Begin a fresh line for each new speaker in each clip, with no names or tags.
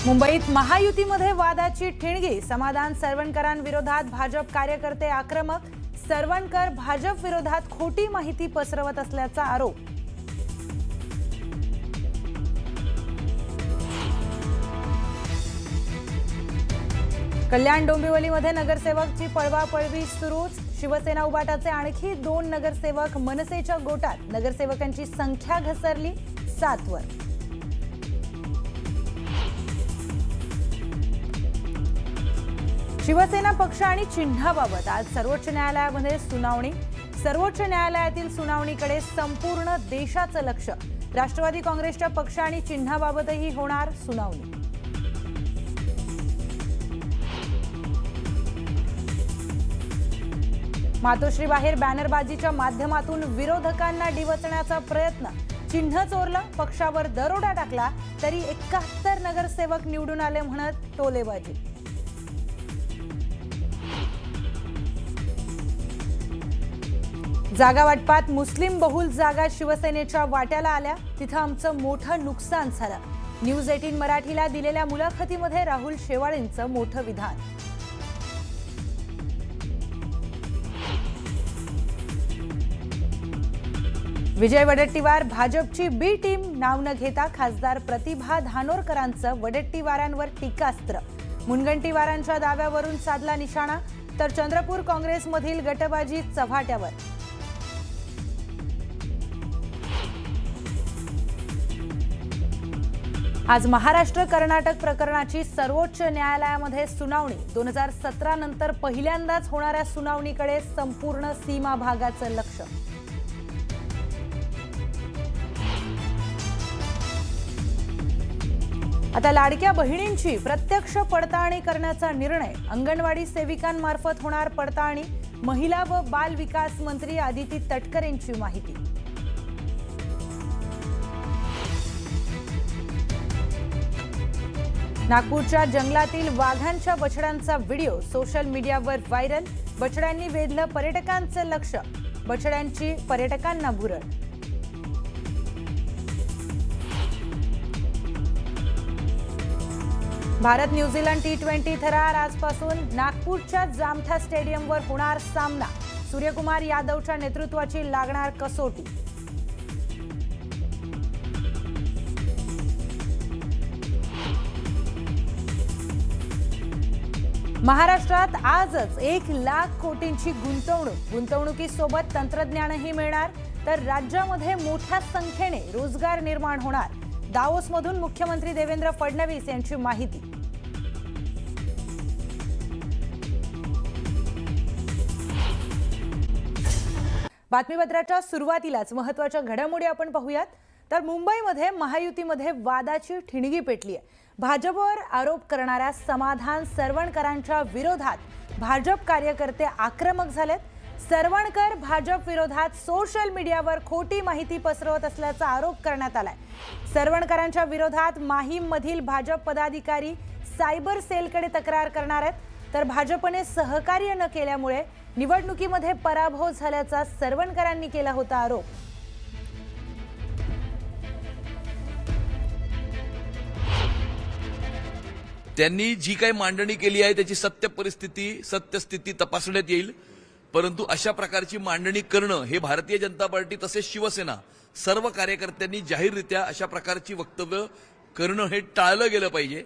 मुंबईत महायुतीमध्ये वादाची ठिणगी। समाधान सरवणकरांविरोधात भाजप कार्यकर्ते आक्रमक। सरवणकर भाजप विरोधात खोटी माहिती पसरवत असल्याचा आरोप। कल्याण डोंबिवलीमध्ये नगरसेवकची पळवापळवी सुरूच। शिवसेना उबाटाचे आणखी 2 नगरसेवक मनसेच्या गोटात। नगरसेवकांची संख्या घसरली 7 वर। शिवसेना पक्ष आणि चिन्हाबाबत आज सर्वोच्च न्यायालयामध्ये सुनावणी। सर्वोच्च न्यायालयातील सुनावणीकडे संपूर्ण देशाचं लक्ष। राष्ट्रवादी काँग्रेसच्या पक्ष आणि चिन्हाबाबतही होणार सुनावणी। मातोश्री बाहेर बॅनरबाजीच्या माध्यमातून विरोधकांना डिवचण्याचा प्रयत्न। चिन्ह चोरलं, पक्षावर दरोडा टाकला तरी 71 नगरसेवक निवडून आले म्हणत टोलेबाजी। जागा वाटपात मुस्लिम बहुल जागा शिवसेनेच्या वाट्याला आल्या, तिथं आमचं मोठं नुकसान झालं। न्यूज 18 मराठीला दिलेल्या मुलाखतीमध्ये राहुल शेवाळेंचं मोठं विधान। विजय वडेट्टीवार भाजपची बी टीम नाव न घेता खासदार प्रतिभा धानोरकरांचं वडेट्टीवारांवर टीकास्त्र। मुनगंटीवारांच्या दाव्यावरून साधला निशाणा, तर चंद्रपूर काँग्रेसमधील गटबाजी चव्हाट्यावर। आज महाराष्ट्र कर्नाटक प्रकरणाची सर्वोच्च न्यायालयामध्ये सुनावणी। 2017 नंतर पहिल्यांदाच होणाऱ्या सुनावणीकडे संपूर्ण सीमा भागाचं लक्ष। आता लाडक्या बहिणींची प्रत्यक्ष पडताळणी करण्याचा निर्णय। अंगणवाडी सेविकांमार्फत होणार पडताळणी। महिला व बाल विकास मंत्री आदिती तटकरेंची माहिती। नागपूरच्या जंगलातील वाघांच्या बछड्यांचा व्हिडिओ सोशल मीडियावर व्हायरल। बछड्यांनी वेधलं पर्यटकांचं लक्ष। बछड्यांची पर्यटकांना भुरळ। भारत न्यूझीलंड T20 थरार आजपासून नागपूरच्या जामठा स्टेडियमवर होणार सामना। सूर्यकुमार यादवच्या नेतृत्वाची लागणार कसोटी। महाराष्ट्रात आजच 1 लाख कोटींची गुंतवणूक। गुंतवणुकीसोबत तंत्रज्ञानही मिळणार, तर राज्यामध्ये मोठ्या संख्येने रोजगार निर्माण होणार। दावोसमधून मुख्यमंत्री देवेंद्र फडणवीस यांची माहिती। बातमीपत्राच्या सुरुवातीलाच महत्त्वाच्या घडामोडी आपण पाहूयात। तर मुंबईमध्ये महायुतीमध्ये वादाची ठिणगी पेटली आहे। भाजपवर आरोप करणाऱ्या समाधान सरवणकरांच्या विरोधात भाजप कार्यकर्ते आक्रमक झालेत। सरवणकर भाजप विरोधात सोशल मीडियावर खोटी माहिती पसरवत असल्याचा आरोप करण्यात आलाय। सरवणकरांच्या विरोधात माहीममधील भाजप पदाधिकारी सायबर सेलकडे तक्रार करणार आहेत, तर भाजपने सहकार्य न केल्यामुळे निवडणुकीमध्ये पराभव झाल्याचा सरवणकरांनी केला होता आरोप।
त्यांनी जी काही मांडणी केली आहे त्याची सत्यस्थिती तपासण्यात येईल, परंतु अशा प्रकारची मांडणी करणं हे भारतीय जनता पार्टी तसेच शिवसेना सर्व कार्यकर्त्यांनी जाहीररित्या अशा प्रकारची वक्तव्य करणं हे टाळलं गेलं पाहिजे।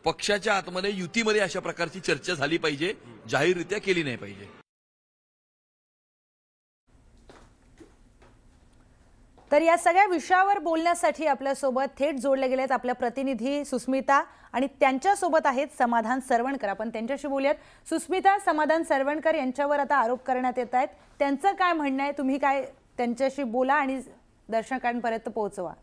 पक्षाच्या आतमध्ये युतीमध्ये अशा प्रकारची चर्चा झाली पाहिजे, जाहीररित्या केली नाही पाहिजे।
तर या सगळ्या विषयावर बोलण्यासाठी आपल्यासोबत थेट जोडले गेलेत आपल्या प्रतिनिधी सुस्मिता आणि त्यांच्यासोबत आहेत समाधान सरवणकर। आपण त्यांच्याशी बोलूयात। सुस्मिता, समाधान सरवणकर यांच्यावर आता आरोप करण्यात येत आहेत, त्यांचं काय म्हणणं आहे? तुम्ही काय त्यांच्याशी बोला आणि दर्शकांपर्यंत पोहोचवा।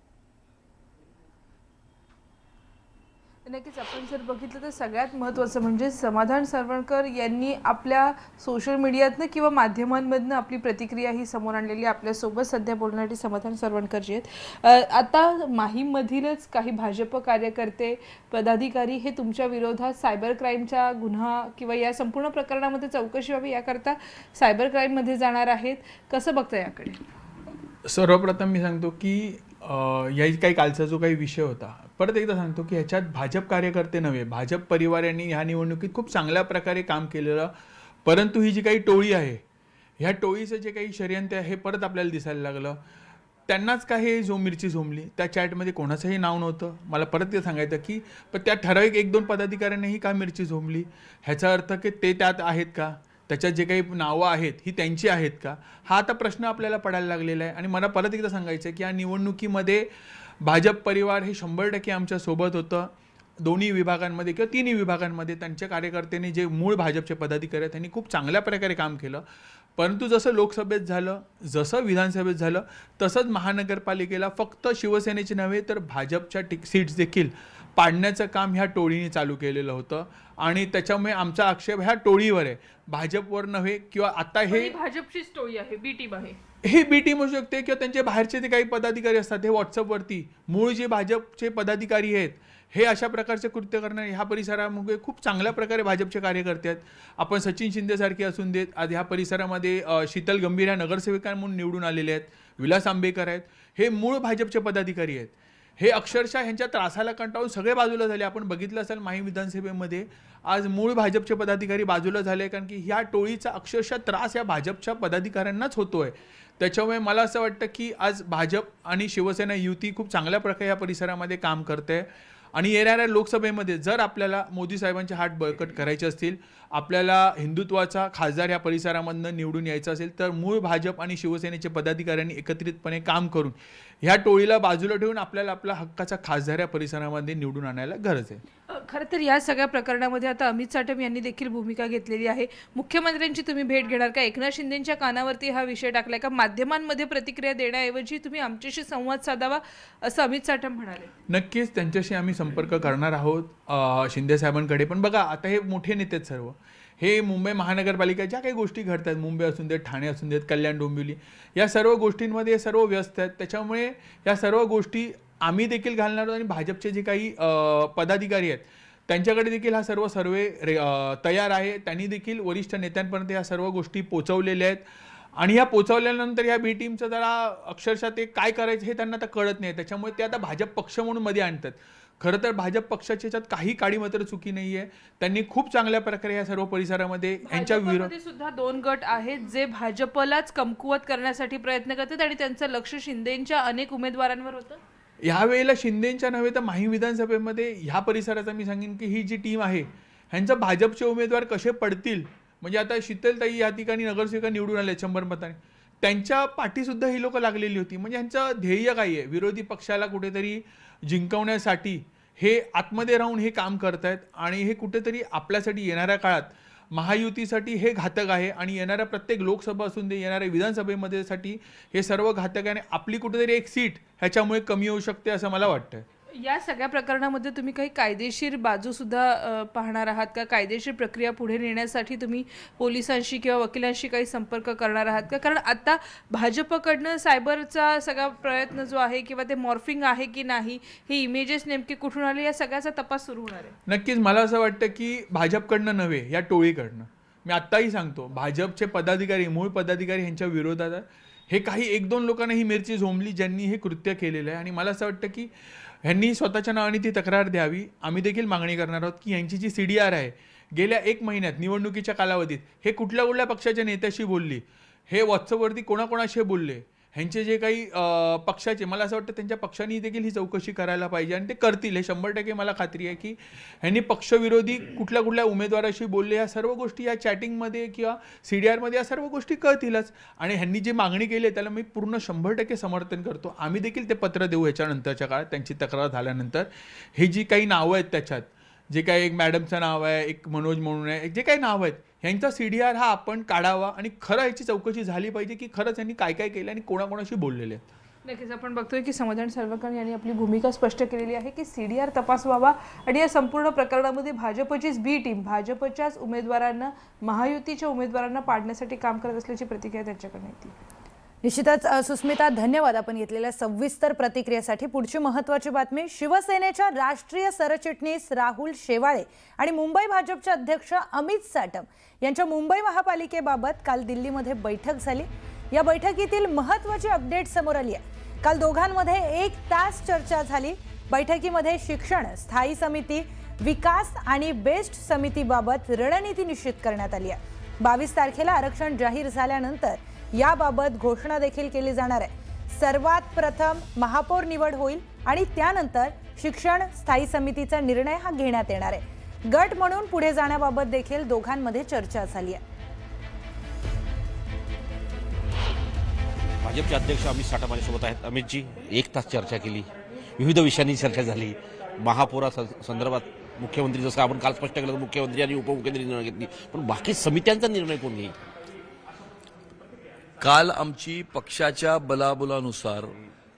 नक्कीच आपण जर बघितलं तर सगळ्यात महत्त्वाचं म्हणजे समाधान सरवणकर यांनी आपल्या सोशल मीडियातनं किंवा माध्यमांमधनं आपली प्रतिक्रिया ही समोर आणलेली। आपल्यासोबत सध्या बोलणारे समाधान सरवणकर जे आहेत, आता माहीममधीलच काही भाजप कार्यकर्ते पदाधिकारी हे तुमच्या विरोधात सायबर क्राईमचा गुन्हा किंवा या संपूर्ण प्रकरणामध्ये चौकशी व्हावी याकरता सायबर क्राईममध्ये जाणार आहेत। कसं बघता याकडे?
सर्वप्रथम मी सांगतो की काही कालचा जो काही विषय होता परत एकदा सांगतो की ह्याच्यात भाजप कार्यकर्ते नव्हे, भाजप परिवार यांनी ह्या निवडणुकीत खूप चांगल्या प्रकारे काम केलेलं, परंतु ही जी काही टोळी आहे, ह्या टोळीचं जे काही षडयंत्र आहे हे परत आपल्याला दिसायला लागलं. त्यांनाच का हे मिरची झोंबली, त्या चॅटमध्ये कोणाचंही नाव नव्हतं. मला परत ते सांगायचं की पण त्या ठराविक 1-2 पदाधिकाऱ्यांनीही का मिरची झोंबली, ह्याचा अर्थ की ते त्यात आहेत का, त्याच्यात जे काही नावं आहेत ही त्यांची आहेत का, हा आता प्रश्न आपल्याला पडायला लागलेला आहे. आणि मला परत एकदा सांगायचं आहे की या निवडणुकीमध्ये भाजप परिवार हे 100% आमच्या सोबत होतं. दोन्ही विभागांमध्ये किंवा तिन्ही विभागांमध्ये त्यांच्या कार्यकर्त्यांनी जे मूळ भाजपचे पदाधिकारी आहेत त्यांनी खूप चांगल्या प्रकारे काम केलं. परंतु जसं लोकसभेत झालं, जसं विधानसभेत झालं, तसंच महानगरपालिकेला फक्त शिवसेनेचे नव्हे तर भाजपच्या सीट्स देखील पाडण्याचं काम ह्या टोळीने चालू केलेलं होतं. आणि त्याच्यामुळे आमचा आक्षेप ह्या टोळीवर आहे, भाजपवर नव्हे. किंवा आता हे
भाजपचीच टोळी आहे, बी टीम आहे,
हे बी टीम होऊ शकते किंवा त्यांचे बाहेरचे ते काही पदाधिकारी असतात हे व्हॉट्सअपवरती मूळ जे भाजपचे पदाधिकारी आहेत हे अशा प्रकारचे कृत्य करणारे ह्या परिसरामध्ये खूप चांगल्या प्रकारे भाजपचे कार्यकर्ते आहेत. आपण सचिन शिंदेसारखे असून देत, आज ह्या परिसरामध्ये शीतल गंभीर ह्या नगरसेविका म्हणून निवडून आलेले आहेत, विलास आंबेकर आहेत, हे मूळ भाजपचे पदाधिकारी आहेत. हे अक्षरशः ह्यांच्या त्रासाला कंटाळून सगळे बाजूला झाले. आपण बघितलं असेल माही विधानसभेमध्ये आज मूळ भाजपचे पदाधिकारी बाजूला झाले, कारण की ह्या टोळीचा अक्षरशः त्रास या भाजपच्या पदाधिकाऱ्यांनाच होतोय. त्याच्यामुळे मला असं वाटतं की आज भाजप आणि शिवसेना युती खूप चांगल्या प्रकारे या परिसरामध्ये काम करते. आणि येणाऱ्या लोकसभेमध्ये जर आपल्याला मोदी साहेबांचे हात बळकट करायचे असतील, आपल्याला हिंदुत्वाचा खासदार या परिसरामधनं निवडून यायचं असेल, तर मूळ भाजप आणि शिवसेनेचे पदाधिकाऱ्यांनी एकत्रितपणे काम करून ह्या टोळीला बाजूला ठेवून आपल्याला आपला हक्काचा खासदार या परिसरामध्ये निवडून आणायला गरज आहे.
खरं तर या सगळ्या प्रकरणामध्ये आता अमित साटम यांनी देखील भूमिका घेतलेली आहे. मुख्यमंत्र्यांची तुम्ही भेट घेणार का? एकनाथ शिंदेंच्या कानावरती हा विषय टाकलाय का? माध्यमांमध्ये प्रतिक्रिया देण्याऐवजी तुम्ही आमच्याशी संवाद साधावा असं अमित साटम म्हणाले.
नक्कीच त्यांच्याशी आम्ही संपर्क करणार आहोत शिंदे साहेबांकडे. पण बघा आता हे मोठे नेते आहेत सर्व, हे मुंबई महानगरपालिका ज्या काही गोष्टी घडतात, मुंबई असून देत, ठाणे असून देत, कल्याण डोंबिवली, या सर्व गोष्टींमध्ये हे सर्व व्यस्त आहेत. त्याच्यामुळे या सर्व गोष्टी आम्ही देखील घालणार आहोत आणि भाजपचे जे काही पदाधिकारी आहेत त्यांच्याकडे देखील हा सर्व सर्वे तयार आहे. त्यांनी देखील वरिष्ठ नेत्यांपर्यंत ह्या सर्व गोष्टी पोचवलेल्या आहेत. आणि ह्या पोचवल्यानंतर ह्या बी टीमचं जरा अक्षरशः ते काय करायचं हे त्यांना आता कळत नाही. त्याच्यामुळे ते आता भाजप पक्ष म्हणून मध्ये आणतात. खरं तर भाजप पक्षाच्या ह्याच्यात काही काडी मात्र चुकी नाही आहे. त्यांनी खूप चांगल्या प्रकारे या सर्व परिसरामध्ये यांच्या विरोधात
सुद्धा 2 गट आहेत जे भाजपलाच कमकुवत करण्यासाठी प्रयत्न करतात आणि त्यांचं लक्ष शिंदेच्या अनेक उमेदवारांवर होतं.
यावेळेला शिंदेच्या नव्हे तर माही विधानसभेमध्ये ह्या परिसराचा मी सांगेन की ही जी टीम आहे ह्यांचा भाजपचे उमेदवार कसे पडतील, म्हणजे आता शीतलताई या ठिकाणी नगरसेविका निवडून आले 100 मतांनी, त्यांच्या पाठीसुद्धा ही लोक लागलेली होती. म्हणजे ह्यांचं ध्येय काय आहे, विरोधी पक्षाला कुठेतरी जिंकवण्यासाठी हे आतमध्ये राहून हे काम करतायत. आणि हे कुठेतरी आपल्यासाठी येणाऱ्या काळात महायुतीसाठी हे घातक आहे. आणि येणाऱ्या प्रत्येक लोकसभा असून दे, येणाऱ्या विधानसभेमध्ये साठी हे सर्व घातक आहे. आणि आपली कुठेतरी एक सीट ह्याच्यामुळे कमी होऊ शकते असं मला वाटतंय.
या सगळ्या प्रकरणामध्ये तुम्ही काही कायदेशीर बाजू सुद्धा पाहणार आहात का? कायदेशीर प्रक्रिया पुढे नेण्यासाठी तुम्ही पोलिसांशी किंवा वकिलांशी काही संपर्क करणार आहात का? कारण आता भाजपकडनं सायबरचा सगळा प्रयत्न जो आहे किंवा ते मॉर्फिंग आहे की नाही, हे इमेजेस नेमके कुठून आले, या सगळ्याचा तपास सुरू होणार आहे.
नक्कीच मला असं वाटतं की भाजपकडनं नव्हे, या टोळीकडनं. मी आत्ताही सांगतो, भाजपचे पदाधिकारी, मूळ पदाधिकारी ह्यांच्या विरोधात हे काही 1-2 लोकांना ही मिरची झोंबली ज्यांनी हे कृत्य केलेलं आहे. आणि मला असं वाटतं की ह्यांनी स्वतःच्या नावाने ती तक्रार द्यावी. आम्ही देखील मागणी करणार आहोत की यांची जी CDR आहे गेल्या 1 महिन्यात निवडणुकीच्या कालावधीत हे कुठल्या कुठल्या पक्षाच्या नेत्याशी बोलली, हे व्हॉट्सअपवरती कोणाकोणाशी बोलले, ह्यांचे जे काही पक्षाचे, मला असं वाटतं त्यांच्या पक्षांनी देखील ही चौकशी करायला पाहिजे. आणि ते करतील, हे 100% मला खात्री आहे की ह्यांनी पक्षविरोधी कुठल्या कुठल्या उमेदवाराशी बोलले, या सर्व गोष्टी या चॅटिंगमध्ये किंवा CDRमध्ये या सर्व गोष्टी कळतीलच. आणि ह्यांनी जी मागणी केली आहे त्याला मी पूर्ण 100% समर्थन करतो. आम्ही देखील ते पत्र देऊ ह्याच्यानंतरच्या काळात, त्यांची तक्रार झाल्यानंतर. हे जी काही नावं आहेत त्याच्यात, जे काही एक मॅडमचं नाव आहे, एक मनोज म्हणून आहे, जे काही नाव आहेत, ह्यांचा CDR हा आपण काढावा आणि खरं ह्याची चौकशी झाली पाहिजे की खरंच यांनी काय काय केलं आणि कोणाकोणाशी बोललेले आहेत.
नक्कीच आपण बघतोय की समाधान सरवकर यांनी आपली भूमिका स्पष्ट केलेली आहे की CDR तपासवावा आणि या संपूर्ण प्रकरणामध्ये भाजपचीच बी टीम भाजपच्याच उमेदवारांना, महायुतीच्या उमेदवारांना पाडण्यासाठी काम करत असल्याची प्रतिक्रिया त्यांच्याकडे येते.
निश्चितच सुस्मिता, धन्यवाद आपण घेतलेल्या सविस्तर प्रतिक्रियेसाठी. पुढची महत्त्वाची बातमी, शिवसेनेच्या राष्ट्रीय सरचिटणीस राहुल शेवाळे आणि मुंबई भाजपचे अध्यक्ष अमित साटम यांच्या मुंबई महापालिकेबाबत काल दिल्लीमध्ये बैठक झाली. या बैठकीतील महत्त्वाची अपडेट समोर आली आहे. काल दोघांमध्ये 1 तास चर्चा झाली. बैठकीमध्ये शिक्षण स्थायी समिती, विकास आणि बेस्ट समितीबाबत रणनीती निश्चित करण्यात आली आहे. 22 तारखेला आरक्षण जाहीर झाल्यानंतर याबाबत घोषणा देखील केली जाणार आहे. सर्वात प्रथम महापौर निवड होईल आणि त्यानंतर शिक्षण स्थायी समितीचा निर्णय हा घेण्यात येणार आहे. गट म्हणून पुढे जाण्याबाबत देखील दोघांमध्ये चर्चा झाली आहे.
भाजपचे अध्यक्ष अमित साठे माझ्यासोबत आहेत. अमितजी, 1 तास चर्चा केली, विविध विषयांनी चर्चा झाली. महापौरा संदर्भात मुख्यमंत्री, जसं आपण काल स्पष्ट केलं, मुख्यमंत्री आणि उपमुख्यमंत्री निर्णय घेतली, पण बाकी समित्यांचा निर्णय कोण घेईल?
काल आमची पक्षाच्या बलाबलानुसार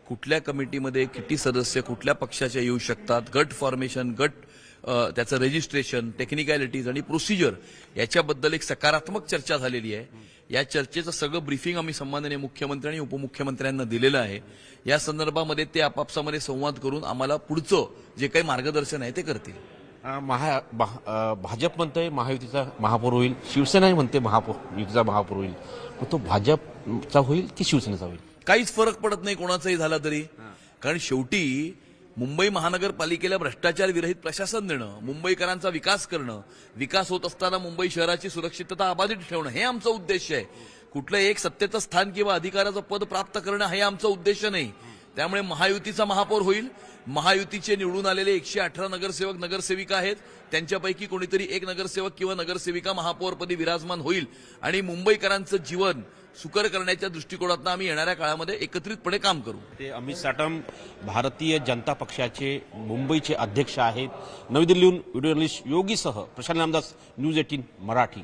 कुठल्या कमिटीमध्ये किती सदस्य कुठल्या पक्षाचे येऊ शकतात, गट फॉर्मेशन, त्याचं रजिस्ट्रेशन, टेक्निकॅलिटीज आणि प्रोसिजर याच्याबद्दल एक सकारात्मक चर्चा झालेली आहे. या चर्चेचं सगळं ब्रीफिंग आम्ही सन्माननीय मुख्यमंत्री आणि उपमुख्यमंत्र्यांना दिलेलं आहे. या संदर्भामध्ये ते आपापसामध्ये संवाद करून आम्हाला पुढचं जे काही मार्गदर्शन आहे ते करतील.
भाजप म्हणतंय महायुतीचा महापौर होईल, शिवसेनाही म्हणते युतीचा महापौर होईल. पण तो भाजपचा होईल की शिवसेनेचा होईल?
काहीच फरक पडत नाही कोणाचाही झाला तरी, कारण शेवटी मुंबई महानगरपालिकेला भ्रष्टाचार विरहित प्रशासन देणं, मुंबईकरांचा विकास करणं, विकास होत असताना मुंबई शहराची सुरक्षितता अबाधित ठेवणं हे आमचा उद्देश आहे. कुठलं एक सत्तेचं स्थान किंवा अधिकाराचं पद प्राप्त करणं हे आमचा उद्देश नाही. त्यामुळे महायुतीचा महापौर होईल. महायुतीचे निवडून आलेले 118 नगरसेवक नगरसेविका आहेत, त्यांच्यापैकी कोणीतरी एक नगरसेवक किंवा नगरसेविका महापौरपदी विराजमान होईल आणि मुंबईकरांचं जीवन सुकर करण्याच्या दृष्टिकोनातून आम्ही येणाऱ्या काळामध्ये एकत्रितपणे काम करू.
ते अमित साटम भारतीय जनता पक्षाचे मुंबईचे अध्यक्ष आहेत. नवी दिल्लीहून व्हिडिओ जर्नलिस्ट योगीसह प्रशांत रामदास, न्यूज 18 मराठी.